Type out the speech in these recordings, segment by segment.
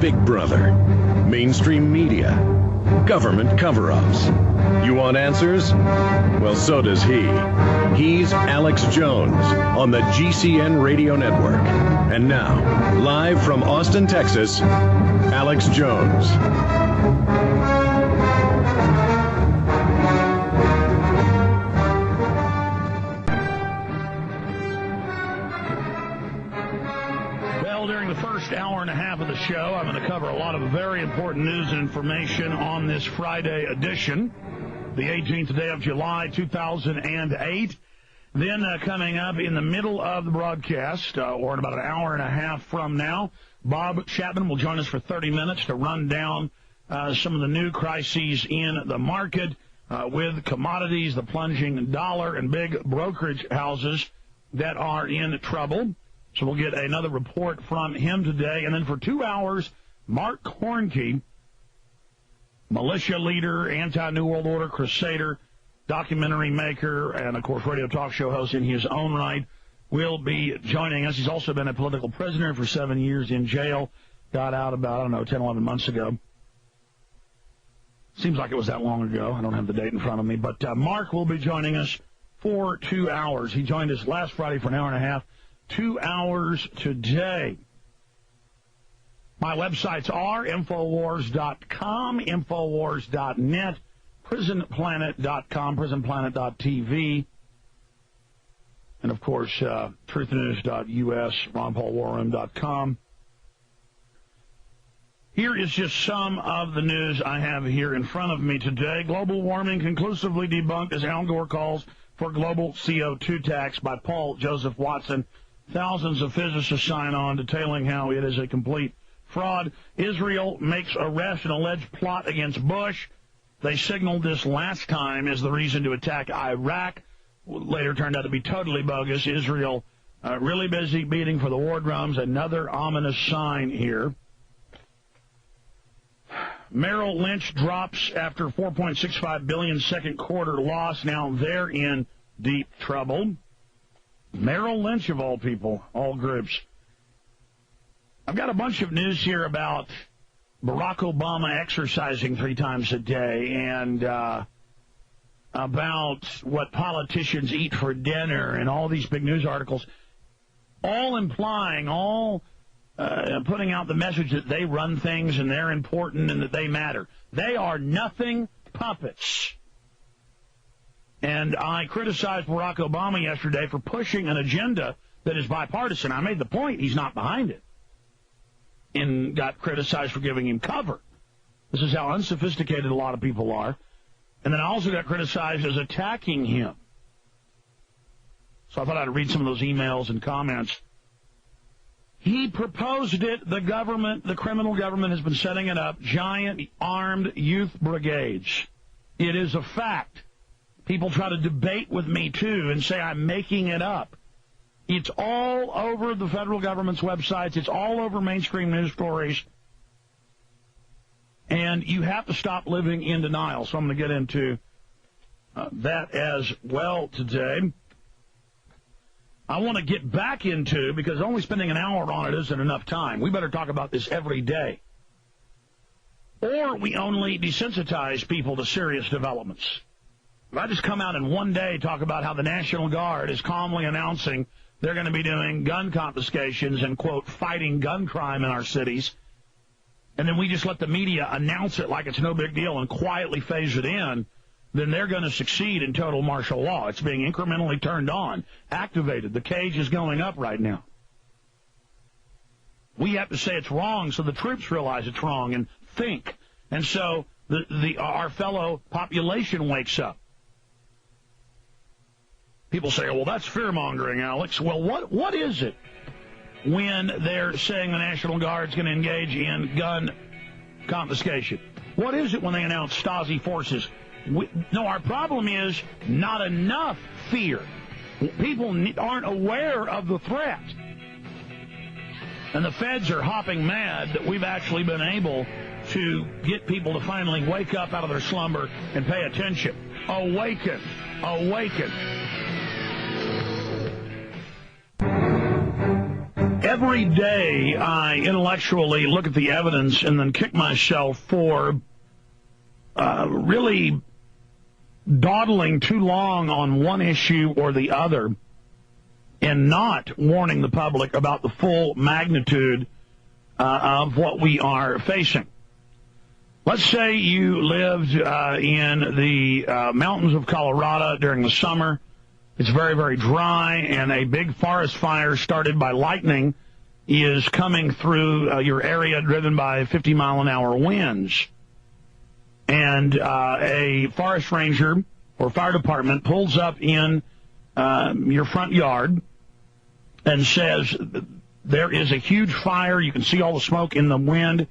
Big Brother, mainstream media, government cover-ups. You want answers? Well, so does he. He's Alex Jones on the GCN Radio Network. And now, live from Austin, Texas, Alex Jones. During the first hour and a half of the show, I'm going to cover a lot of very important news and information on this Friday edition, the 18th day of July, 2008. Then coming up in the middle of the broadcast, or in about an hour and a half from now, Bob Chapman will join us for 30 minutes to run down some of the new crises in the market with commodities, the plunging dollar, and big brokerage houses that are in trouble. So we'll get another report from him today. And then for 2 hours, Mark Hornke, militia leader, anti-New World Order crusader, documentary maker, and, of course, radio talk show host in his own right, will be joining us. He's also been a political prisoner for 7 years in jail. Got out about, 10, 11 months ago. Seems like it was that long ago. I don't have the date in front of me. But Mark will be joining us for 2 hours. He joined us last Friday for an hour and a half. 2 hours today. My websites are Infowars.com, Infowars.net, PrisonPlanet.com, PrisonPlanet.tv, and, of course, TruthNews.us, RonPaulWarRoom.com. Here is just some of the news I have here in front of me today. Global warming conclusively debunked as Al Gore calls for global CO2 tax by Paul Joseph Watson. Thousands of physicists sign on detailing how it is a complete fraud. Israel makes arrest in alleged plot against Bush. They signaled this last time as the reason to attack Iraq. Later turned out to be totally bogus. Israel really busy beating for the war drums. Another ominous sign here. Merrill Lynch drops after $4.65 billion second quarter loss. Now they're in deep trouble. Merrill Lynch, of all people, all groups. I've got a bunch of news here about Barack Obama exercising 3 times a day and about what politicians eat for dinner and all these big news articles, all implying, putting out the message that they run things and they're important and that they matter. They are nothing puppets. And I criticized Barack Obama yesterday for pushing an agenda that is bipartisan. I made the point he's not behind it and got criticized for giving him cover. This is how unsophisticated a lot of people are. And then I also got criticized as attacking him. So I thought I'd read some of those emails and comments. He proposed it. The government, the criminal government, has been setting it up. Giant armed youth brigades. It is a fact. People try to debate with me, too, and say I'm making it up. It's all over the federal government's websites. It's all over mainstream news stories. And you have to stop living in denial. So I'm going to get into that as well today. I want to get back into, because only spending an hour on it isn't enough time. We better talk about this every day. Or we only desensitize people to serious developments. If I just come out in one day talk about how the National Guard is calmly announcing they're going to be doing gun confiscations and, quote, fighting gun crime in our cities, and then we just let the media announce it like it's no big deal and quietly phase it in, then they're going to succeed in total martial law. It's being incrementally turned on, activated. The cage is going up right now. We have to say it's wrong so the troops realize it's wrong and think. And so our fellow population wakes up. People say, well, that's fear-mongering, Alex. Well, what is it when they're saying the National Guard's going to engage in gun confiscation? What is it when they announce Stasi forces? No, our problem is not enough fear. People aren't aware of the threat. And the feds are hopping mad that we've actually been able to get people to finally wake up out of their slumber and pay attention. Awaken. Awaken. Every day I intellectually look at the evidence and then kick myself for really dawdling too long on one issue or the other and not warning the public about the full magnitude of what we are facing. Let's say you lived in the mountains of Colorado during the summer. It's very, very dry, and a big forest fire started by lightning is coming through your area driven by 50-mile-an-hour winds. And a forest ranger or fire department pulls up in your front yard and says, there is a huge fire. You can see all the smoke in the wind.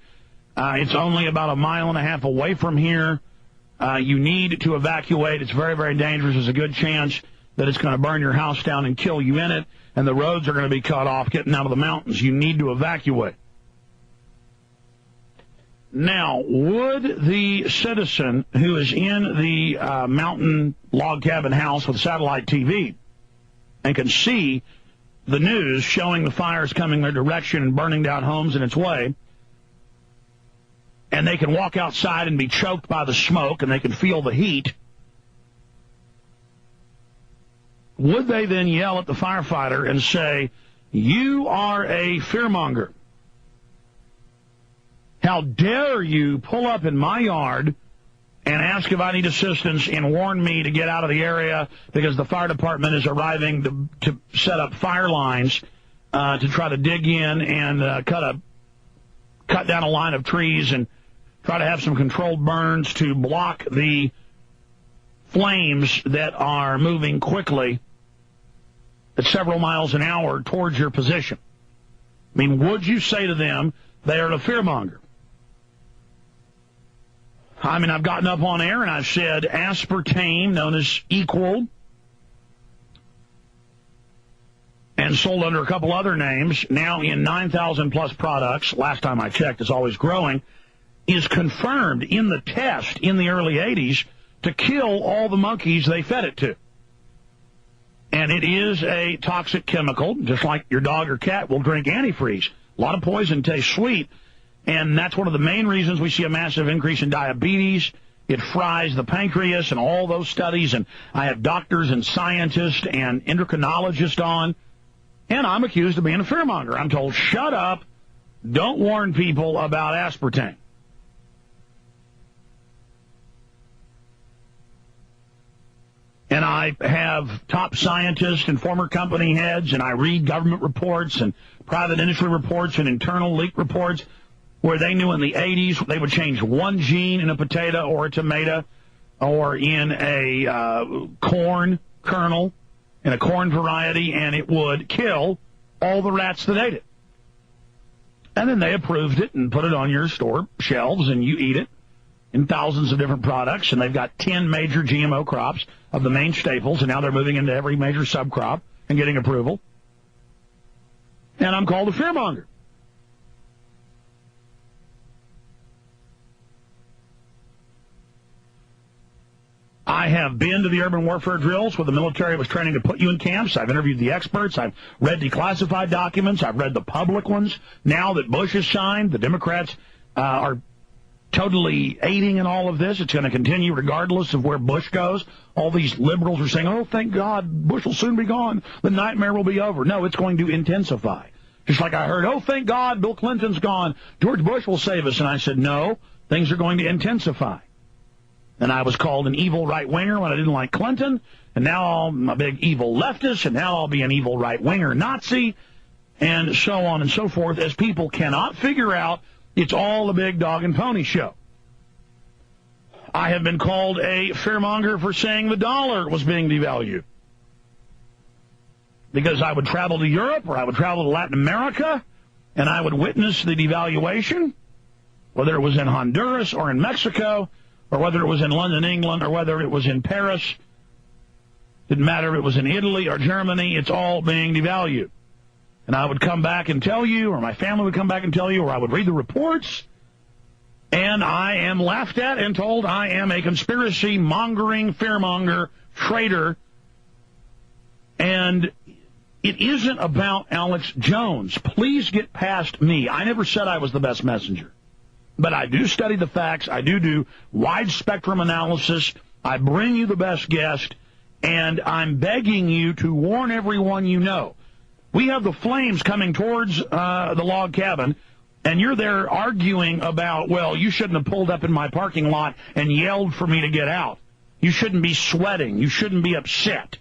It's only about a mile and a half away from here. You need to evacuate. It's very, very dangerous. There's a good chance that it's going to burn your house down and kill you in it, and the roads are going to be cut off getting out of the mountains. You need to evacuate. Now, would the citizen who is in the mountain log cabin house with satellite TV and can see the news showing the fires coming their direction and burning down homes in its way, and they can walk outside and be choked by the smoke and they can feel the heat, would they then yell at the firefighter and say, you are a fearmonger? How dare you pull up in my yard and ask if I need assistance and warn me to get out of the area because the fire department is arriving to set up fire lines to try to dig in and cut down a line of trees and try to have some controlled burns to block the flames that are moving quickly at several miles an hour towards your position. I mean, would you say to them they are a fearmonger? I mean, I've gotten up on air and I've said aspartame, known as Equal, and sold under a couple other names, now in 9,000-plus products, last time I checked, it's always growing, is confirmed in the test in the early 80s to kill all the monkeys they fed it to. And it is a toxic chemical, just like your dog or cat will drink antifreeze. A lot of poison tastes sweet, and that's one of the main reasons we see a massive increase in diabetes. It fries the pancreas and all those studies, and I have doctors and scientists and endocrinologists on, and I'm accused of being a fearmonger. I'm told, shut up, don't warn people about aspartame. And I have top scientists and former company heads, and I read government reports and private industry reports and internal leak reports where they knew in the 80s they would change one gene in a potato or a tomato or in a corn kernel, in a corn variety, and it would kill all the rats that ate it. And then they approved it and put it on your store shelves, and you eat it in thousands of different products, and they've got 10 major GMO crops of the main staples, and now they're moving into every major subcrop and getting approval. And I'm called a fearmonger. I have been to the urban warfare drills where the military was training to put you in camps. I've interviewed the experts. I've read declassified documents. I've read the public ones. Now that Bush has signed, the Democrats are totally aiding in all of this. It's going to continue regardless of where Bush goes. All these liberals are saying, oh, thank God, Bush will soon be gone. The nightmare will be over. No, it's going to intensify. Just like I heard, oh, thank God, Bill Clinton's gone. George Bush will save us. And I said, no, things are going to intensify. And I was called an evil right-winger when I didn't like Clinton. And now I'm a big evil leftist. And now I'll be an evil right-winger Nazi. And so on and so forth, as people cannot figure out it's all a big dog and pony show. I have been called a fearmonger for saying the dollar was being devalued. Because I would travel to Europe or I would travel to Latin America and I would witness the devaluation, whether it was in Honduras or in Mexico or whether it was in London, England, or whether it was in Paris. Didn't matter if it was in Italy or Germany, it's all being devalued. And I would come back and tell you, or my family would come back and tell you, or I would read the reports, and I am laughed at and told I am a conspiracy-mongering, fearmonger, traitor, and It isn't about Alex Jones. Please get past me. I never said I was the best messenger. But I do study the facts. I do wide-spectrum analysis. I bring you the best guest. And I'm begging you to warn everyone you know. We have the flames coming towards the log cabin, and you're there arguing about, well, you shouldn't have pulled up in my parking lot and yelled for me to get out. You shouldn't be sweating. You shouldn't be upset.